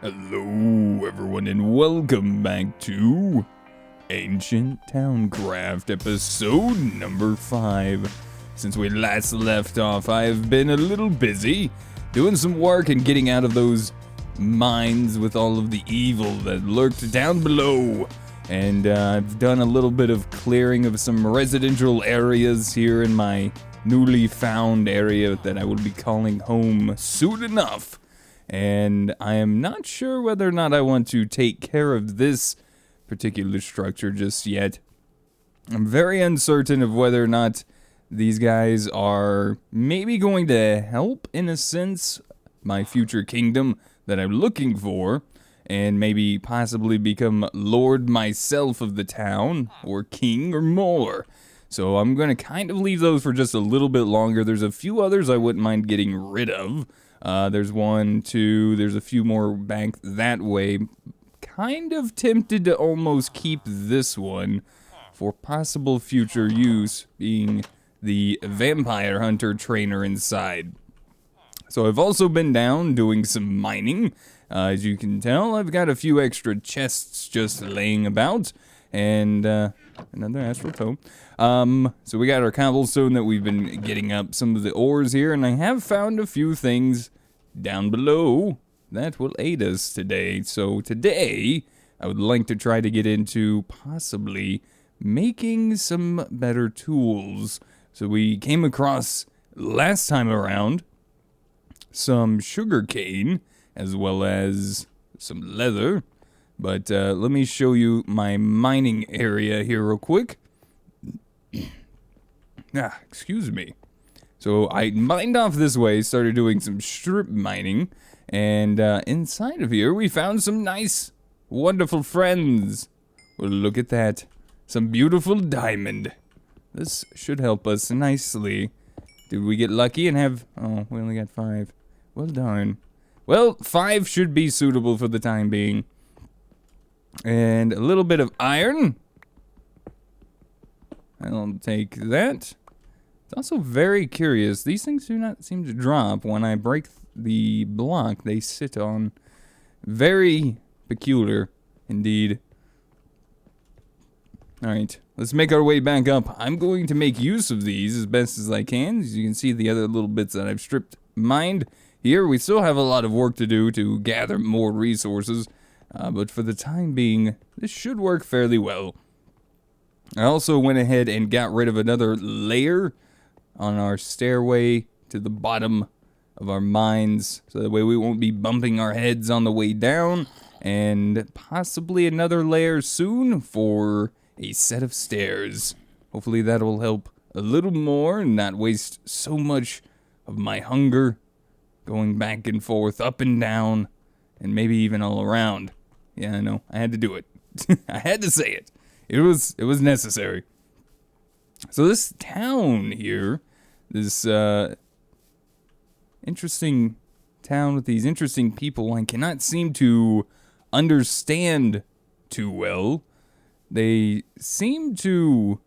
Hello everyone and welcome back to Ancient Towncraft episode number 5. Since we last left off, I've been a little busy doing some work and getting out of those mines with all of the evil that lurked down below. And I've done a little bit of clearing of some residential areas here in my newly found area that I will be calling home soon enough. And I am not sure whether or not I want to take care of this particular structure just yet. I'm very uncertain of whether or not these guys are maybe going to help, in a sense, my future kingdom that I'm looking for, and maybe possibly become lord myself of the town, or king, or more. So I'm going to kind of leave those for just a little bit longer. There's a few others I wouldn't mind getting rid of. There's 1, 2, there's a few more back that way. Kind of tempted to almost keep this one for possible future use, being the vampire hunter trainer inside. So I've also been down doing some mining. As you can tell, I've got a few extra chests just laying about, and another astral tome. So we got our cobblestone that we've been getting up, some of the ores here, and I have found a few things down below that will aid us today. So today, I would like to try to get into possibly making some better tools. So we came across, last time around, some sugar cane, as well as some leather. But let me show you my mining area here real quick. Excuse me. So I mined off this way, started doing some strip mining, and inside of here we found some nice, wonderful friends. Well, look at that. Some beautiful diamond. This should help us nicely. Did we get lucky and have... Oh, we only got 5. Well, darn. Well, 5 should be suitable for the time being. And a little bit of iron. I'll take that. It's also very curious. These things do not seem to drop when I break the block they sit on. Very peculiar indeed. Alright, let's make our way back up. I'm going to make use of these as best as I can. As you can see, the other little bits that I've stripped mined here. We still have a lot of work to do to gather more resources. But for the time being, this should work fairly well. I also went ahead and got rid of another layer on our stairway to the bottom of our mines, so that way we won't be bumping our heads on the way down, and possibly another layer soon for a set of stairs. Hopefully that will help a little more and not waste so much of my hunger going back and forth, up and down, and maybe even all around. Yeah, I know, I had to do it. I had to say it. It was necessary. So this town here, this interesting town with these interesting people, I cannot seem to understand too well. They seem to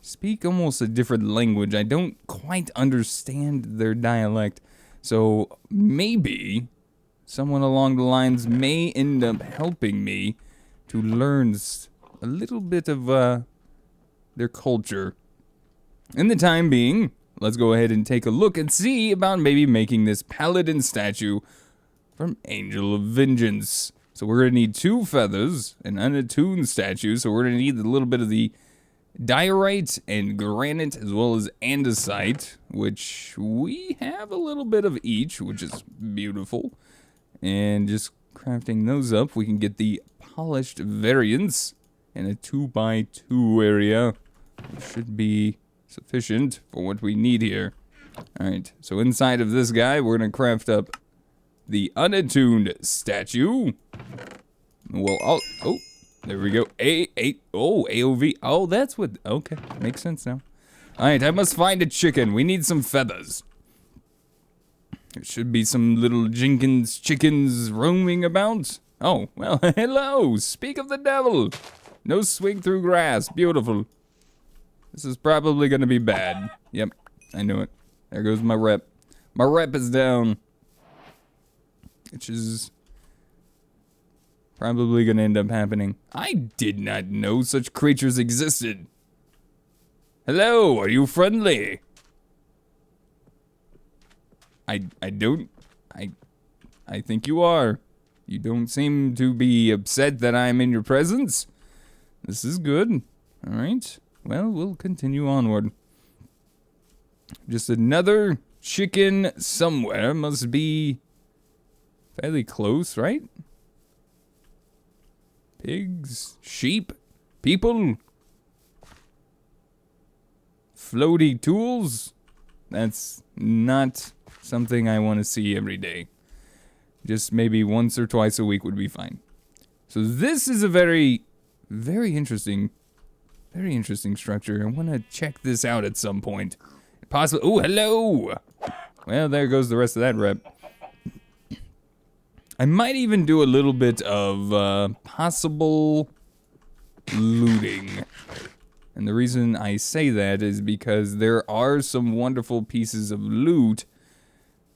speak almost a different language. I don't quite understand their dialect. So maybe someone along the lines may end up helping me to learn a little bit of their culture. In the time being, let's go ahead and take a look and see about maybe making this paladin statue from Angel of Vengeance. So we're going to need 2 feathers, an unattuned statue, so we're going to need a little bit of the diorite and granite as well as andesite, which we have a little bit of each, which is beautiful. And just crafting those up, we can get the polished variants in a 2x2 area, which should be sufficient for what we need here. Alright, so inside of this guy, we're going to craft up the unattuned statue. Well, oh, there we go. AOV. Oh, that's what, okay, makes sense now. Alright, I must find a chicken. We need some feathers. There should be some little Jenkins chickens roaming about. Oh, well, hello. Speak of the devil. No swing through grass. Beautiful. This is probably going to be bad. Yep, I knew it. There goes my rep. My rep is down. Which is probably gonna end up happening. I did not know such creatures existed. Hello, are you friendly? I think you are. You don't seem to be upset that I'm in your presence. This is good. Alright. Well, we'll continue onward. Just another chicken somewhere. Must be fairly close, right? Pigs, sheep, people, floaty tools. That's not something I want to see every day. Just maybe once or twice a week would be fine. So this is a very interesting structure. I want to check this out at some point. Possibly. Oh, hello. Well, there goes the rest of that rep. I might even do a little bit of possible looting. And the reason I say that is because there are some wonderful pieces of loot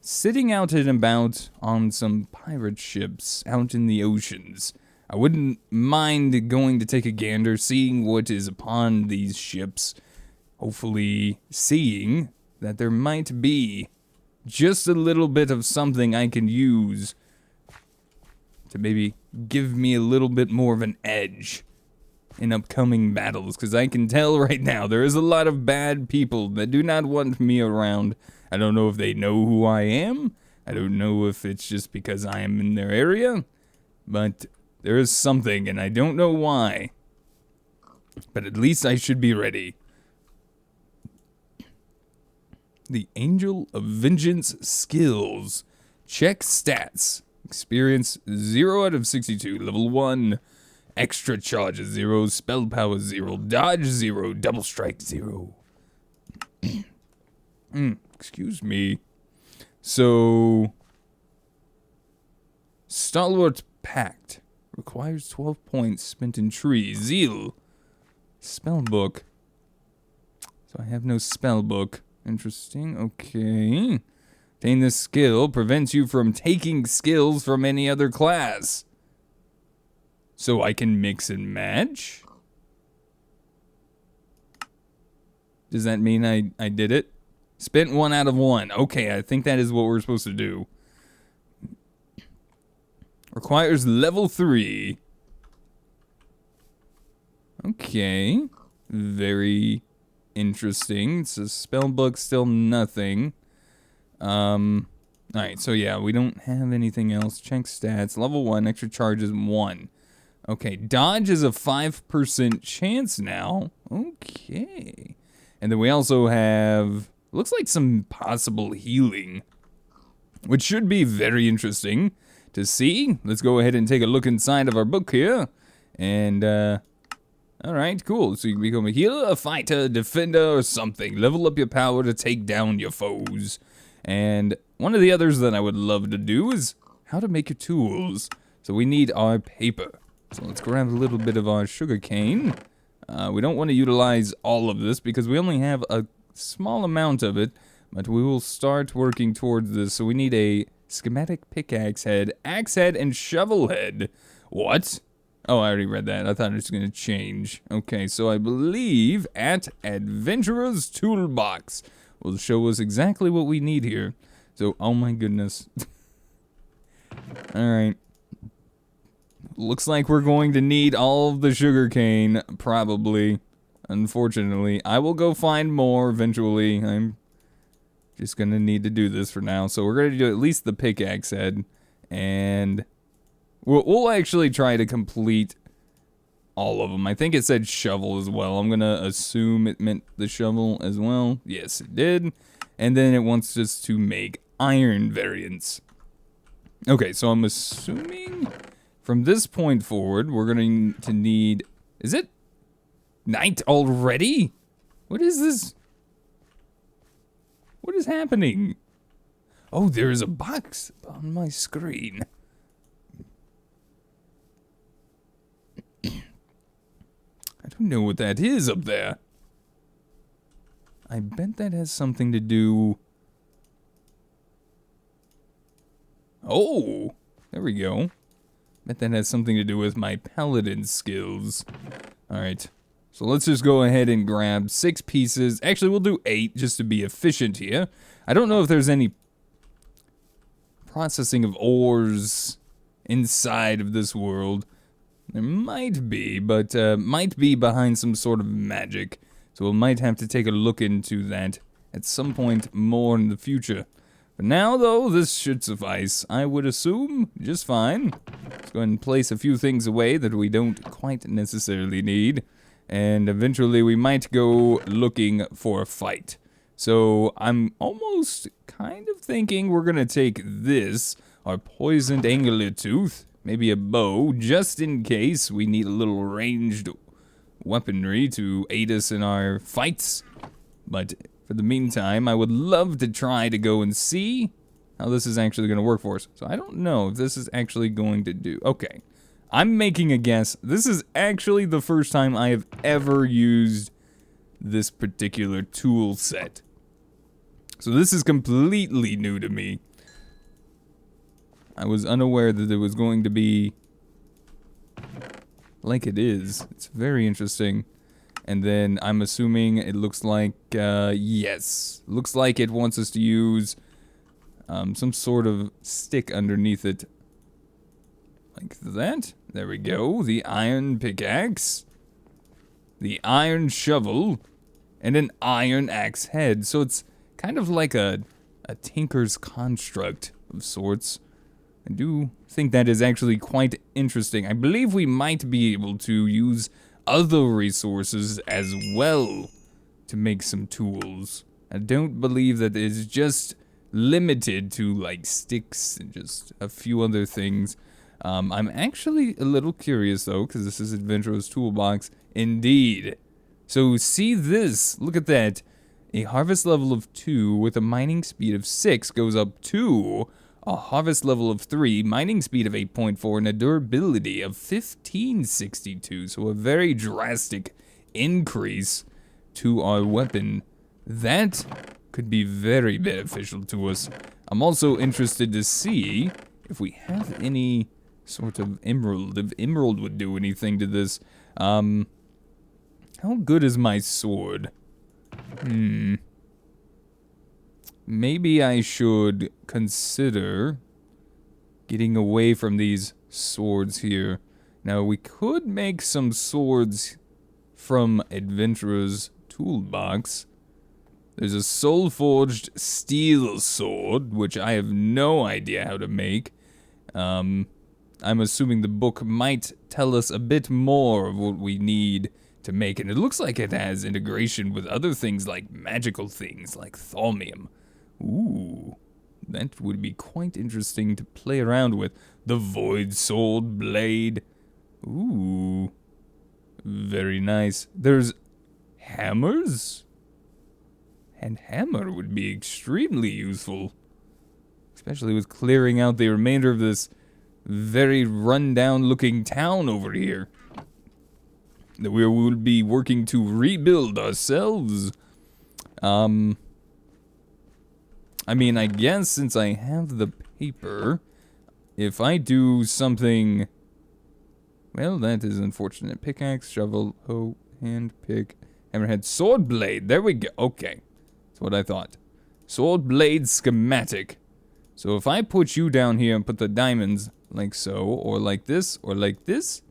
sitting out and about on some pirate ships out in the oceans. I wouldn't mind going to take a gander, seeing what is upon these ships. Hopefully seeing that there might be just a little bit of something I can use to maybe give me a little bit more of an edge in upcoming battles, because I can tell right now there is a lot of bad people that do not want me around. I don't know if they know who I am. I don't know if it's just because I am in their area, but there is something, and I don't know why. But at least I should be ready. The Angel of Vengeance skills. Check stats. Experience 0 out of 62. Level 1. Extra charges 0. Spell power 0. Dodge 0. Double strike 0. Excuse me. So, Stalwart Pact. Requires 12 points spent in tree. Zeal. Spellbook. So I have no spellbook. Interesting. Okay. Obtain this skill prevents you from taking skills from any other class. So I can mix and match? Does that mean I did it? Spent 1 out of 1. Okay, I think that is what we're supposed to do. Requires level 3. Okay. Very interesting. It's a spellbook, still nothing. Alright, so yeah, we don't have anything else. Check stats. Level 1, extra charges 1. Okay, dodge is a 5% chance now. Okay. And then we also have, looks like some possible healing, which should be very interesting to see. Let's go ahead and take a look inside of our book here. And, alright, cool. So you can become a healer, a fighter, a defender, or something. Level up your power to take down your foes. And one of the others that I would love to do is how to make your tools. So we need our paper. So let's grab a little bit of our sugar cane. We don't want to utilize all of this because we only have a small amount of it, but we will start working towards this. So we need a schematic pickaxe head, axe head, and shovel head. What? Oh, I already read that. I thought it was going to change. Okay, so I believe at Adventurer's Toolbox will show us exactly what we need here. So, oh my goodness. Alright. Looks like we're going to need all of the sugar cane, probably. Unfortunately. I will go find more eventually. I'm just gonna need to do this for now. So we're gonna do at least the pickaxe head. And we'll actually try to complete all of them. I think it said shovel as well. I'm gonna assume it meant the shovel as well. Yes, it did. And then it wants us to make iron variants. Okay, so I'm assuming from this point forward, we're going to need... Is it night already? What is this? What is happening? Oh, there is a box on my screen. I don't know what that is up there. I bet that has something to do... Oh, there we go. Bet that has something to do with my paladin skills. Alright. So let's just go ahead and grab 6 pieces. Actually, we'll do 8 just to be efficient here. I don't know if there's any processing of ores inside of this world. There might be, but might be behind some sort of magic. So we might have to take a look into that at some point more in the future. But now, though, this should suffice. I would assume just fine. Let's go ahead and place a few things away that we don't quite necessarily need. And eventually we might go looking for a fight. So I'm almost kind of thinking we're gonna take this, our poisoned angular tooth, maybe a bow, just in case we need a little ranged weaponry to aid us in our fights. But for the meantime, I would love to try to go and see how this is actually going to work for us. So I don't know if this is actually going to do. Okay, I'm making a guess. This is actually the first time I have ever used this particular tool set. So this is completely new to me. I was unaware that it was going to be like it is. It's very interesting. And then I'm assuming it looks like, yes. Looks like it wants us to use some sort of stick underneath it. Like that. There we go. The iron pickaxe. The iron shovel. And an iron axe head. So it's kind of like a tinker's construct of sorts. I do think that is actually quite interesting. I believe we might be able to use other resources as well to make some tools. I don't believe that it's just limited to like sticks and just a few other things. I'm actually a little curious though, because this is Adventurer's Toolbox. Indeed. So see this, look at that. A harvest level of 2 with a mining speed of 6 goes up to a harvest level of 3, mining speed of 8.4, and a durability of 1562. So a very drastic increase to our weapon. That could be very beneficial to us. I'm also interested to see if we have any sort of emerald. If emerald would do anything to this. How good is my sword? Maybe I should consider getting away from these swords here. Now, we could make some swords from Adventurer's Toolbox. There's a soul-forged steel sword, which I have no idea how to make. I'm assuming the book might tell us a bit more of what we need to make, and it looks like it has integration with other things like magical things, like thaumium. Ooh, that would be quite interesting to play around with. The Void Sword Blade. Ooh, very nice. There's hammers? And hammer would be extremely useful, especially with clearing out the remainder of this very run-down looking town over here that we will be working to rebuild ourselves. I mean, I guess since I have the paper, if I do something, well, that is unfortunate. Pickaxe, shovel, hoe, hand, pick, hammerhead, sword blade. There we go. Okay, that's what I thought. Sword blade schematic. So if I put you down here and put the diamonds like so, or like this, or like this.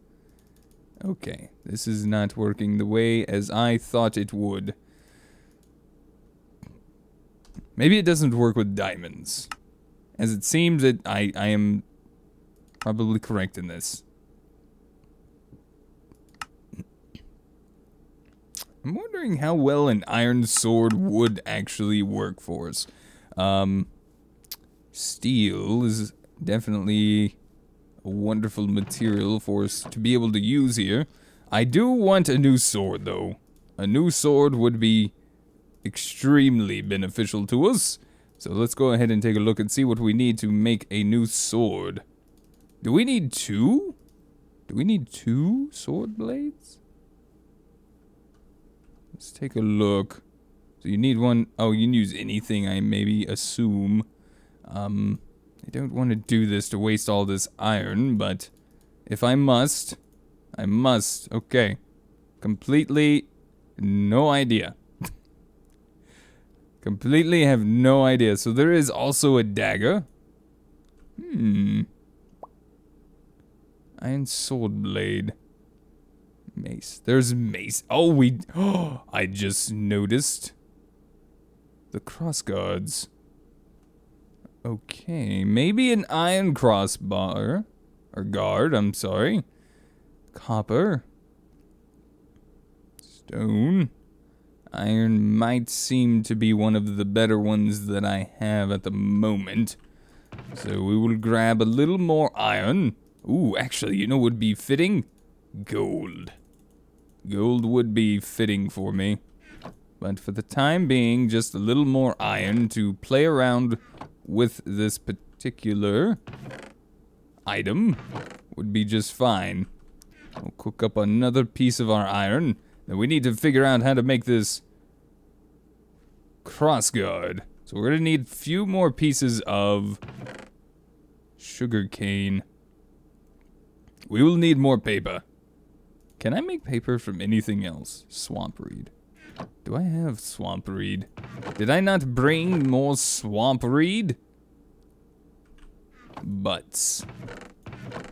Okay, this is not working the way as I thought it would. Maybe it doesn't work with diamonds, as it seems that I am probably correct in this. I'm wondering how well an iron sword would actually work for us. Steel is definitely a wonderful material for us to be able to use here. I do want a new sword, though. A new sword would be extremely beneficial to us. So let's go ahead and take a look and see what we need to make a new sword. Do we need 2? Do we need 2 sword blades? Let's take a look. So you need one. Oh, you can use anything, I maybe assume. I don't want to do this to waste all this iron, but If I must. I must. Okay. Completely no idea. Completely have no idea. So there is also a dagger. Iron sword blade. Mace. There's mace. Oh, I just noticed. The crossguards. Okay, maybe an iron crossbar. Or guard, I'm sorry. Copper. Stone. Iron might seem to be one of the better ones that I have at the moment. So we will grab a little more iron. Ooh, actually, you know what would be fitting? Gold. Gold would be fitting for me. But for the time being, just a little more iron to play around with this particular item would be just fine. We'll cook up another piece of our iron. Then we need to figure out how to make this crossguard. So we're gonna need a few more pieces of sugar cane. We will need more paper. Can I make paper from anything else? Swamp reed. Do I have swamp reed? Did I not bring more swamp reed? Butts.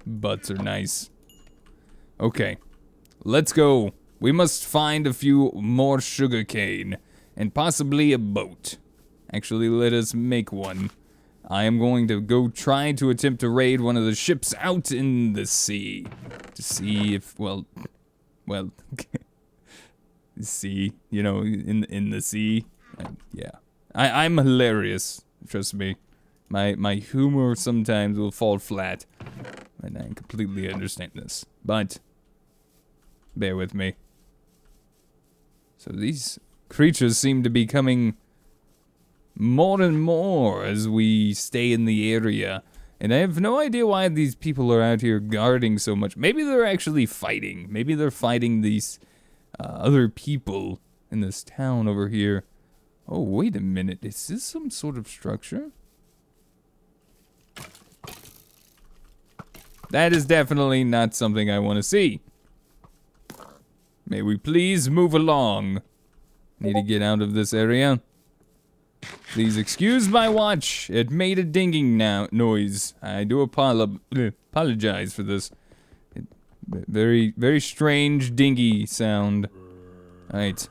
Butts are nice. Okay. Let's go. We must find a few more sugar cane. And possibly a boat. Actually, let us make one. I am going to go try to attempt to raid one of the ships out in the sea. To see if, well, sea, you know, in the sea. Yeah. I'm hilarious, trust me. My humor sometimes will fall flat. And I completely understand this. But, bear with me. So these creatures seem to be coming more and more as we stay in the area. And I have no idea why these people are out here guarding so much. Maybe they're actually fighting. Maybe they're fighting these other people in this town over here. Oh, wait a minute. Is this some sort of structure? That is definitely not something I want to see. May we please move along? Need to get out of this area. Please excuse my watch. It made a dinging noise. I do apologize for this. Very, very strange dingy sound. Alright.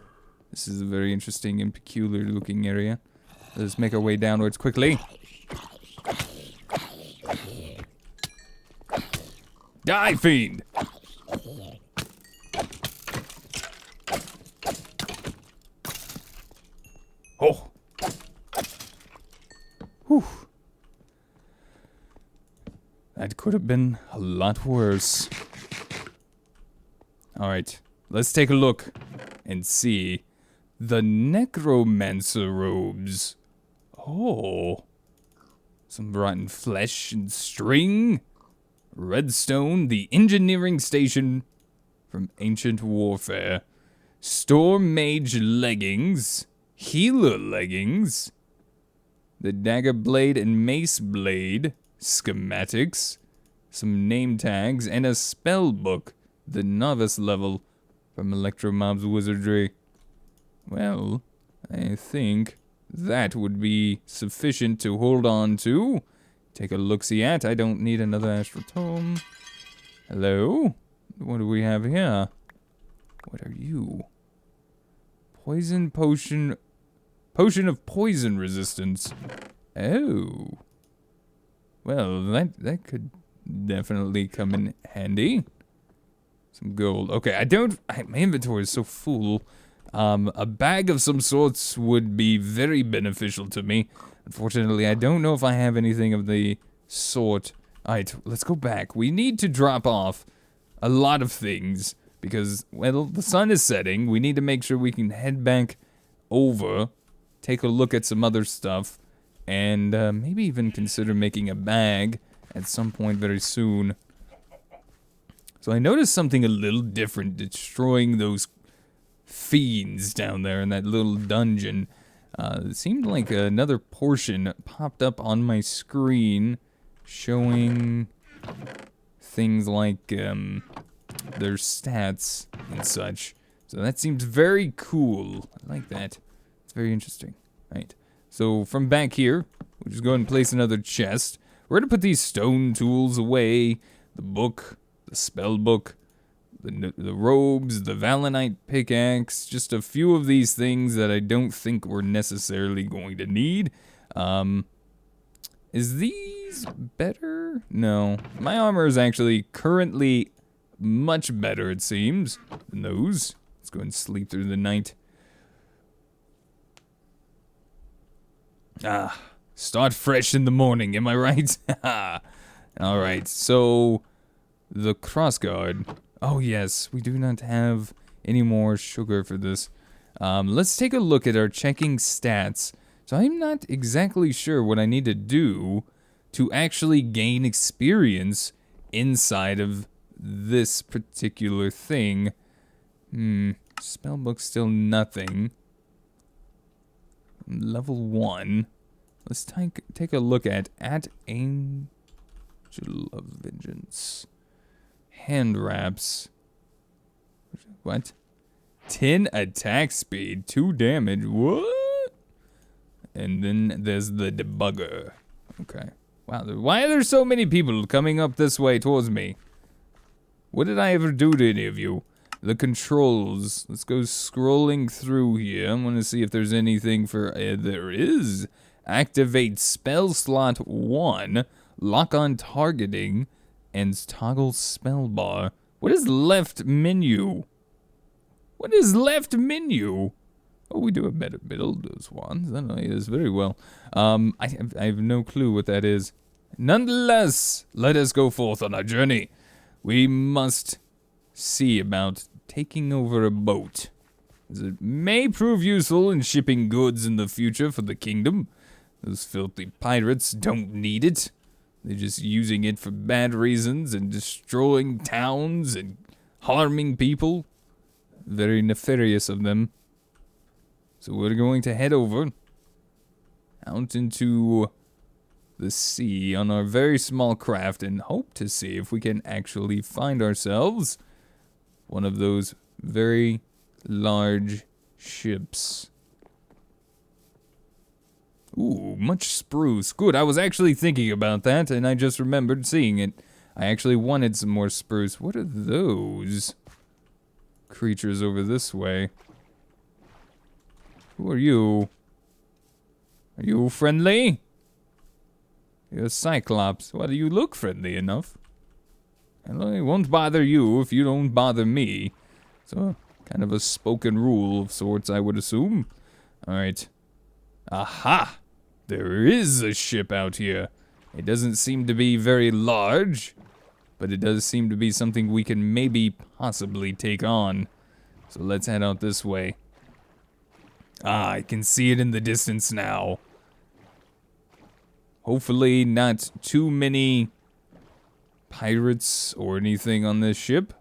This is a very interesting and peculiar looking area. Let's make our way downwards quickly. Die, fiend! Oh! Whew. That could have been a lot worse. Alright, let's take a look and see the necromancer robes. Oh. Some rotten flesh and string. Redstone, the engineering station from Ancient Warfare. Storm Mage leggings. Healer leggings. The dagger blade and mace blade. Schematics. Some name tags and a spell book. The novice level from Electromob's wizardry. Well, I think that would be sufficient to hold on to. Take a look-see at. I don't need another astral tome. Hello? What do we have here? What are you? Poison potion. Potion of poison resistance. Oh. Well, that could definitely come in handy. Some gold. Okay, my inventory is so full. A bag of some sorts would be very beneficial to me. Unfortunately, I don't know if I have anything of the sort. Alright, let's go back. We need to drop off a lot of things because, well, the sun is setting. We need to make sure we can head back over, take a look at some other stuff, and maybe even consider making a bag at some point very soon. So I noticed something a little different, destroying those fiends down there in that little dungeon. It seemed like another portion popped up on my screen showing things like their stats and such. So that seems very cool. I like that. It's very interesting. Right. So from back here, we'll just go ahead and place another chest. We're going to put these stone tools away. The book, the spell book, the robes, the Valenite pickaxe. Just a few of these things that I don't think we're necessarily going to need. Is these better? No. My armor is actually currently much better, it seems, than those. Let's go and sleep through the night. Start fresh in the morning, am I right? Alright, so the crossguard. Oh yes, we do not have any more sugar for this. Let's take a look at our checking stats. So I'm not exactly sure what I need to do to actually gain experience inside of this particular thing. Spellbook still nothing. Level 1. Let's take a look at Angel of Vengeance. Hand wraps. What? 10 attack speed, 2 damage. What? And then there's the debugger. Okay. Wow, why are there so many people coming up this way towards me? What did I ever do to any of you? The controls. Let's go scrolling through here. I'm gonna see if there's anything for... there is. Activate spell slot 1. Lock on targeting. And toggle spell bar. What is left menu? What is left menu? Oh, we do a better build those ones. I know this very well. I have no clue what that is. Nonetheless, let us go forth on our journey. We must see about taking over a boat, as it may prove useful in shipping goods in the future for the kingdom. Those filthy pirates don't need it. They're just using it for bad reasons and destroying towns and harming people. Very nefarious of them. So we're going to head over out into the sea on our very small craft and hope to see if we can actually find ourselves one of those very large ships. Ooh, much spruce. Good, I was actually thinking about that and I just remembered seeing it. I actually wanted some more spruce. What are those creatures over this way? Who are you? Are you friendly? You're a Cyclops. Well, you look friendly enough. And I won't bother you if you don't bother me. So, kind of a spoken rule of sorts, I would assume. Alright. Aha! There is a ship out here. It doesn't seem to be very large, but it does seem to be something we can maybe possibly take on. So let's head out this way. I can see it in the distance now. Hopefully not too many pirates or anything on this ship.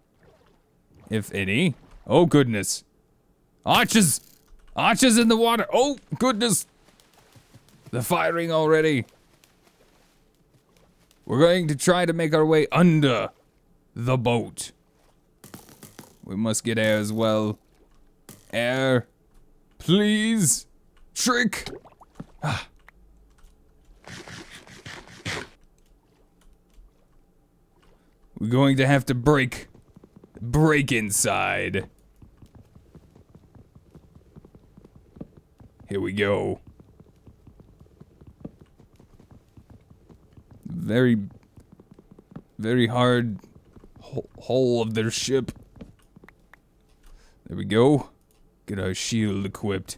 If any. Oh goodness. Arches! Arches in the water! Oh goodness! They're firing already. We're going to try to make our way under the boat. We must get air as well. Air. Please. Trick. We're going to have to break inside. Here we go. Very, very hard hull of their ship. There we go. Get our shield equipped.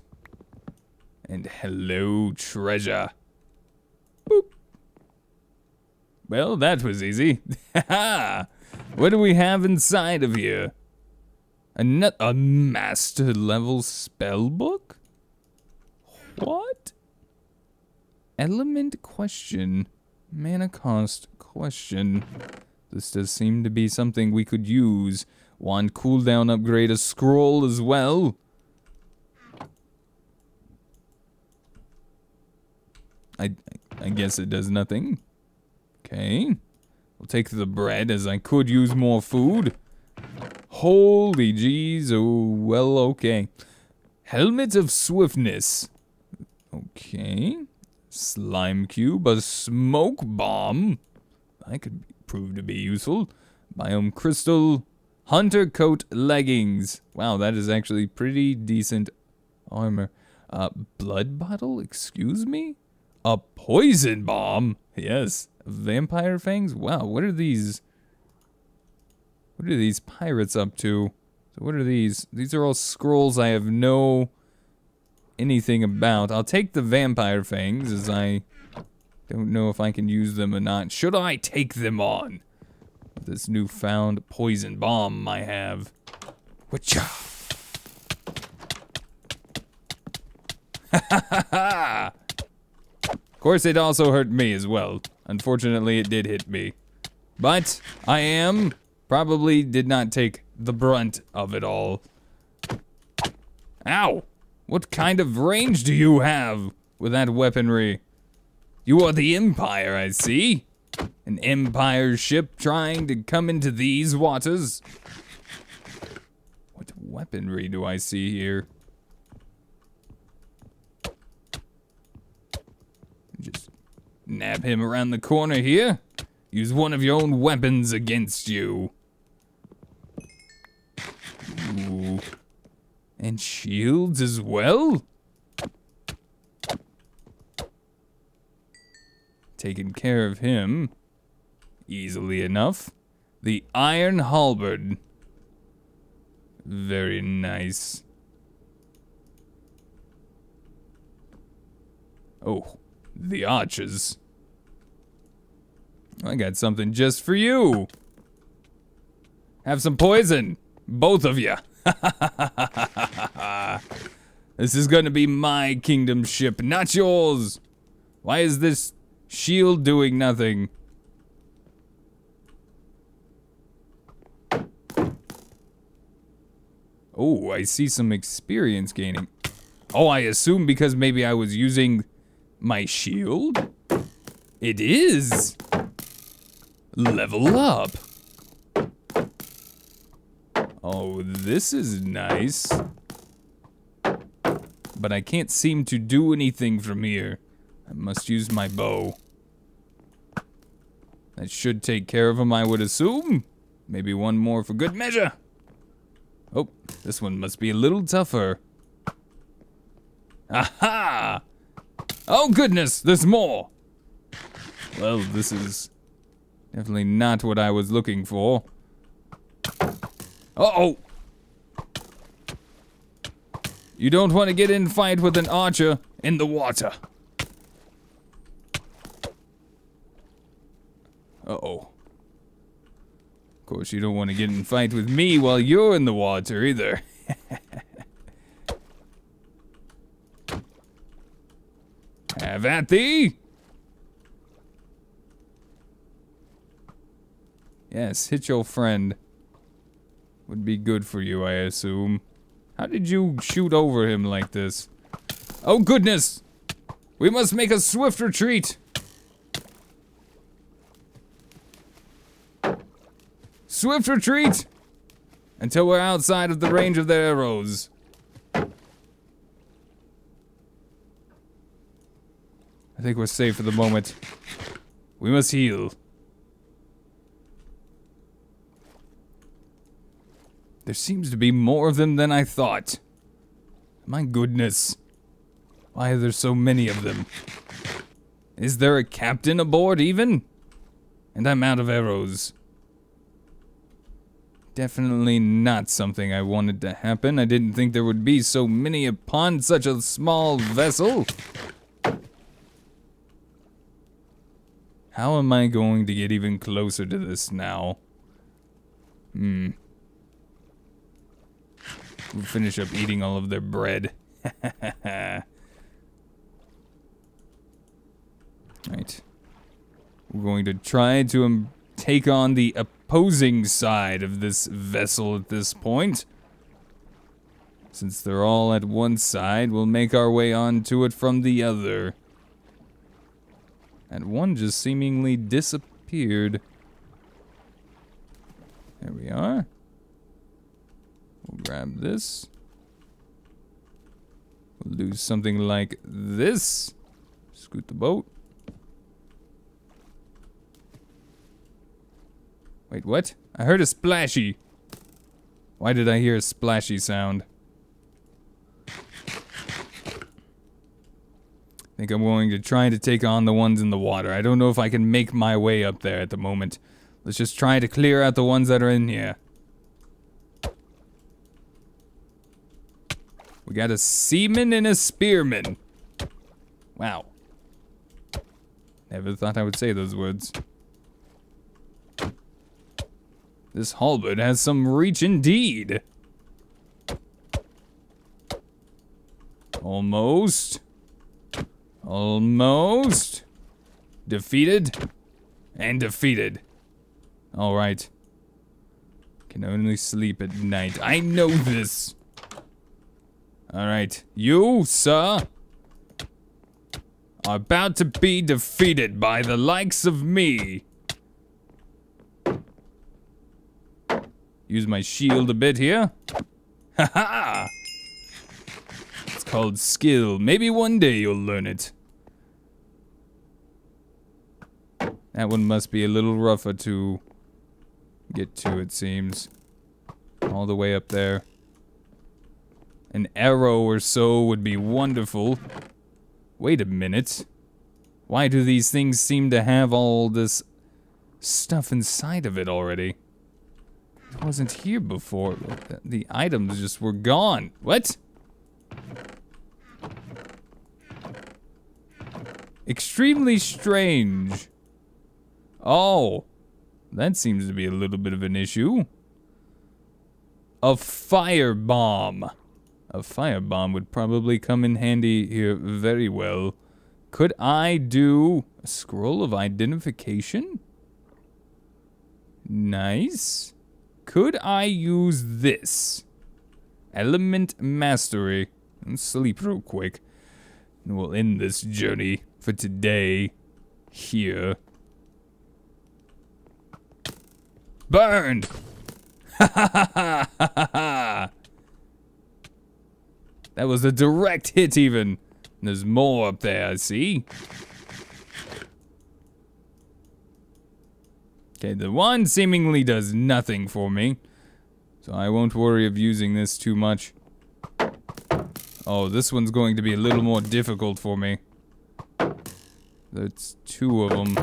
And hello, treasure. Boop. Well, that was easy. Haha! What do we have inside of here? A master level spell book? What? Element question. Mana cost question. This does seem to be something we could use. Wand cooldown upgrade, a scroll as well. I guess it does nothing. Okay. I'll take the bread as I could use more food. Holy jeez, oh, well, okay. Helmet of Swiftness. Okay. Slime cube, a smoke bomb. That could prove to be useful. Biome crystal, hunter coat leggings. Wow, that is actually pretty decent armor. Blood bottle, excuse me? A poison bomb? Yes. Vampire fangs? Wow, what are these? What are these pirates up to? So what are these? These are all scrolls I have no anything about. I'll take the vampire fangs as I don't know if I can use them or not. Should I take them on? This newfound poison bomb I have. Whatcha? Ha ha ha ha! Of course, it also hurt me as well. Unfortunately, it did hit me. But I probably did not take the brunt of it all. Ow! What kind of range do you have with that weaponry? You are the Empire, I see. An Empire ship trying to come into these waters. What weaponry do I see here? Just nab him around the corner here. Use one of your own weapons against you. Ooh. And shields as well? Taking care of him easily enough. The iron halberd. Very nice. Oh, the archers. I got something just for you. Have some poison, both of you. This is gonna be my kingdom ship, not yours. Why is this shield doing nothing? Oh, I see some experience gaining. Oh, I assume because maybe I was using my shield? It is! Level up! Oh, this is nice. But I can't seem to do anything from here. I must use my bow. That should take care of him, I would assume. Maybe one more for good measure. Oh, this one must be a little tougher. Aha! Oh goodness, there's more! Well, this is definitely not what I was looking for. Uh-oh! You don't want to get in fight with an archer in the water. Uh-oh. Of course, you don't want to get in fight with me while you're in the water either. Have at thee! Yes, hit your friend. Would be good for you, I assume. How did you shoot over him like this? Oh goodness! We must make a swift retreat! Swift retreat! Until we're outside of the range of their arrows. I think we're safe for the moment. We must heal. There seems to be more of them than I thought. My goodness. Why are there so many of them? Is there a captain aboard even? And I'm out of arrows. Definitely not something I wanted to happen. I didn't think there would be so many upon such a small vessel. How am I going to get even closer to this now? We'll finish up eating all of their bread. Right. We're going to try to take on the opposing side of this vessel at this point. Since they're all at one side, we'll make our way onto it from the other. And one just seemingly disappeared. we are. We'll grab this. We'll do something like this. Scoot the boat. Wait, what? I heard a splashy. Why did I hear a splashy sound? I think I'm going to try to take on the ones in the water. I don't know if I can make my way up there at the moment. Let's just try to clear out the ones that are in here. We got a seaman and a spearman. Wow. Never thought I would say those words. This halberd has some reach indeed. Almost. Almost. Defeated. And defeated. Alright. Can only sleep at night. I know this. Alright. You, sir, are about to be defeated by the likes of me. Use my shield a bit here. Haha! It's called skill. Maybe one day you'll learn it. That one must be a little rougher to get to, it seems. All the way up there. An arrow or so would be wonderful. Wait a minute. Why do these things seem to have all this stuff inside of it already? It wasn't here before. The items just were gone. What? Extremely strange. Oh. That seems to be a little bit of an issue. A firebomb. A firebomb would probably come in handy here very well. Could I do a scroll of identification? Nice. Could I use this? Element mastery. Let's sleep real quick. And we'll end this journey for today here. Burned! Ha ha ha ha ha ha! That was a direct hit even. There's more up there, I see. Okay, the one seemingly does nothing for me. So I won't worry of using this too much. Oh, this one's going to be a little more difficult for me. That's two of them.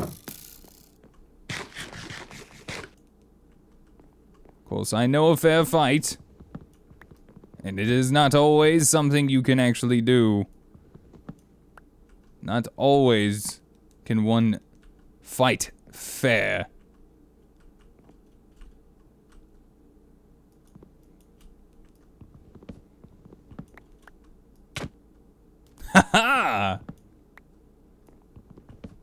Of course, I know a fair fight. And it is not always something you can actually do. Not always can one fight fair. Ha-ha!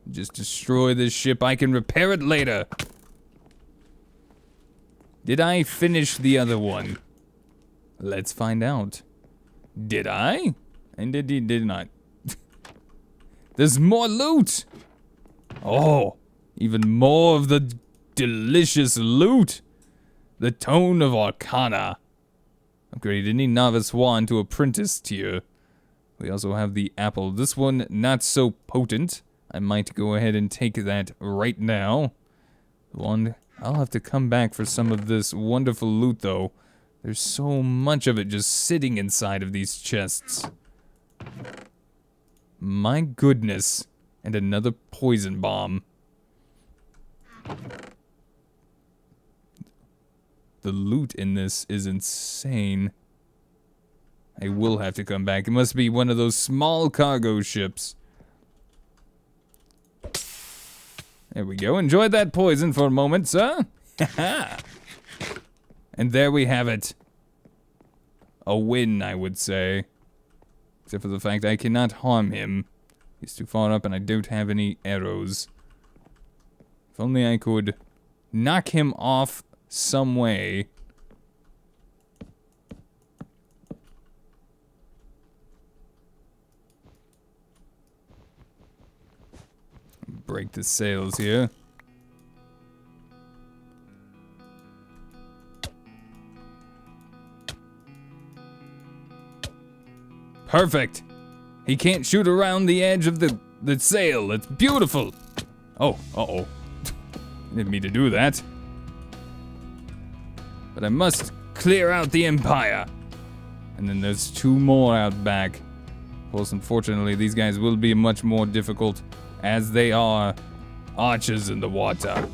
Just destroy this ship. I can repair it later. Did I finish the other one? Let's find out. Did I? And did not. There's more loot! Oh, even more of the delicious loot! The Tone of Arcana. Upgrade any novice wand to apprentice tier. We also have the apple. This one, not so potent. I might go ahead and take that right now. One, I'll have to come back for some of this wonderful loot though. There's so much of it just sitting inside of these chests. My goodness. And another poison bomb. The loot in this is insane. I will have to come back. It must be one of those small cargo ships. There we go. Enjoy that poison for a moment, sir. And there we have it. A win, I would say. Except for the fact I cannot harm him. He's too far up and I don't have any arrows. If only I could knock him off some way. Break the sails here. Perfect. He can't shoot around the edge of the sail. It's beautiful. Oh, uh-oh. Didn't mean to do that. But I must clear out the Empire. And then there's 2 more out back. Plus, unfortunately, these guys will be much more difficult as they are archers in the water.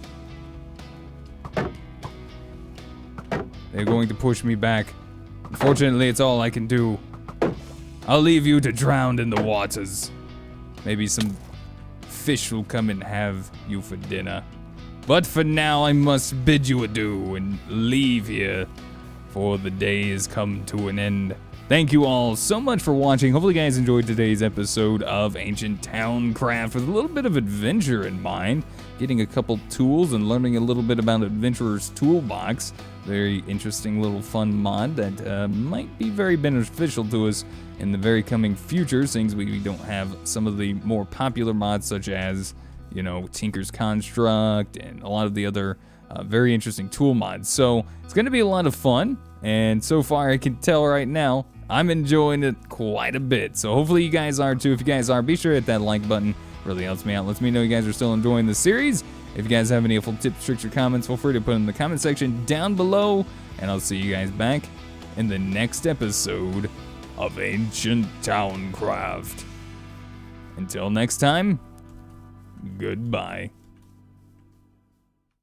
They're going to push me back. Unfortunately, it's all I can do. I'll leave you to drown in the waters. Maybe some fish will come and have you for dinner. But for now, I must bid you adieu and leave here, for the day has come to an end. Thank you all so much for watching. Hopefully you guys enjoyed today's episode of Ancient Towncraft with a little bit of adventure in mind. Getting a couple tools and learning a little bit about Adventurer's Toolbox. Very interesting little fun mod that might be very beneficial to us in the very coming future, since we don't have some of the more popular mods such as, you know, Tinker's Construct and a lot of the other very interesting tool mods. So it's going to be a lot of fun, and so far I can tell right now I'm enjoying it quite a bit. So hopefully you guys are too. If you guys are, be sure to hit that like button. Really helps me out. Lets me know you guys are still enjoying the series. If you guys have any helpful tips, tricks, or comments, feel free to put them in the comment section down below. And I'll see you guys back in the next episode of Ancient Towncraft. Until next time, goodbye.